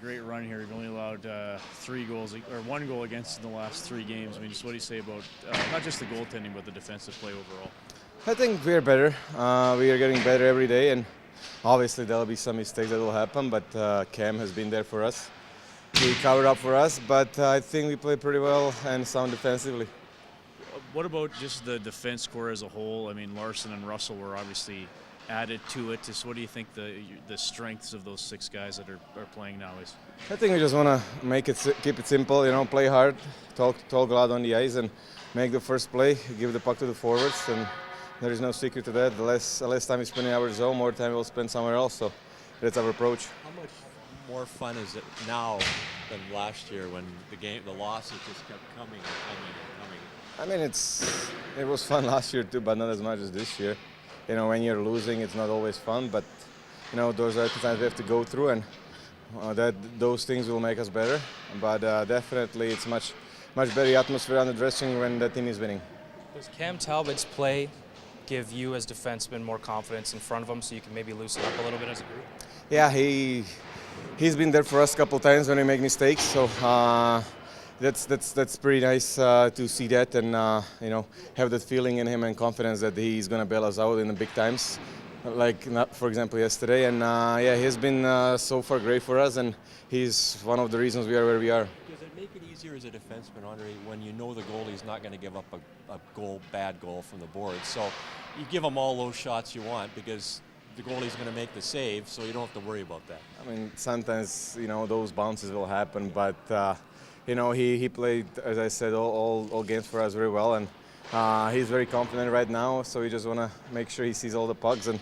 great run here. You've only allowed 3 goals, or 1 goal against in the last 3 games. I mean, just what do you say about not just the goaltending, but the defensive play overall? I think we are better. We are getting better every day, and obviously there'll be some mistakes that will happen, but Cam has been there for us. He covered up for us, but I think we play pretty well and sound defensively. What about just the defense core as a whole? I mean, Larson and Russell were obviously added to it. Just what do you think the strengths of those 6 guys that are playing now is? I think we just want to keep it simple, play hard, talk loud on the ice, and make the first play, give the puck to the forwards, and there is no secret to that. The less time we spend in our zone, more time we'll spend somewhere else. So that's our approach. How much more fun is it now than last year when the losses just kept coming and coming and coming? I mean, it was fun last year too, but not as much as this year. When you're losing, it's not always fun, but those are the times we have to go through, and those things will make us better. But definitely, it's much better atmosphere on the dressing room when the team is winning. Does Cam Talbot's play give you as defenseman more confidence in front of him, so you can maybe loosen up a little bit as a group? Yeah, he's been there for us a couple times when we make mistakes, so that's pretty nice to see that, and have that feeling in him and confidence that he's going to bail us out in the big times, like for example yesterday. And he's been so far great for us, and he's one of the reasons we are where we are. Does it make it easier as a defenseman, Andrej, when you know the goalie's not going to give up a bad goal from the board? So you give him all those shots you want because the goalie's going to make the save, so you don't have to worry about that. I mean, sometimes those bounces will happen, but he played, as I said, all games for us very well, and he's very confident right now. So we just want to make sure he sees all the pucks and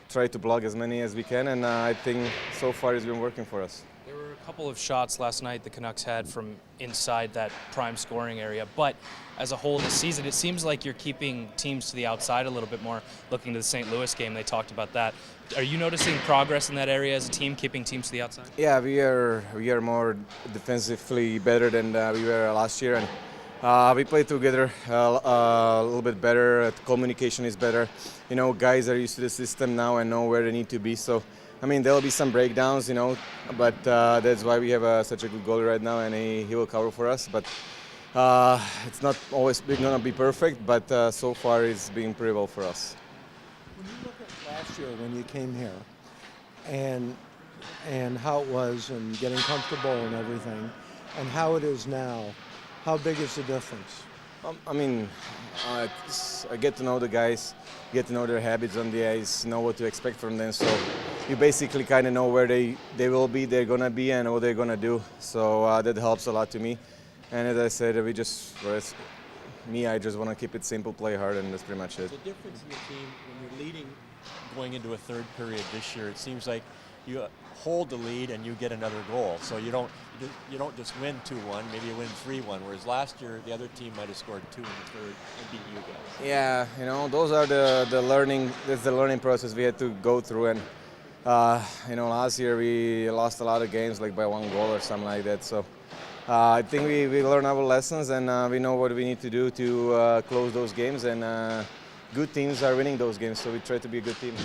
try to block as many as we can. And I think so far it's been working for us. There were a couple of shots last night the Canucks had from inside that prime scoring area, but as a whole this season, it seems like you're keeping teams to the outside a little bit more. Looking to the St. Louis game, they talked about that. Are you noticing progress in that area as a team, keeping teams to the outside? Yeah, we are more defensively better than we were last year, and we play together a little bit better. Communication is better. Guys are used to the system now and know where they need to be. So, I mean, there'll be some breakdowns, but that's why we have such a good goalie right now, and he will cover for us. But it's not always going to be perfect, but so far it's been pretty well for us. When you look at last year when you came here and how it was and getting comfortable and everything, and how it is now, how big is the difference? I mean, I get to know the guys, get to know their habits on the ice, know what to expect from them. So you basically kind of know where they will be, they're going to be, and what they're going to do. So that helps a lot to me. And as I said, I just want to keep it simple, play hard, and that's pretty much it. The difference in the team when you're leading going into a third period this year, it seems like you hold the lead and you get another goal. So you don't just win 2-1, maybe you win 3-1. Whereas last year the other team might have scored 2 in the third and beat you guys. Yeah, those are the learning. That's the learning process we had to go through. And last year we lost a lot of games like by 1 goal or something like that. So I think we learned our lessons, and we know what we need to do to close those games. And good teams are winning those games, so we try to be a good team.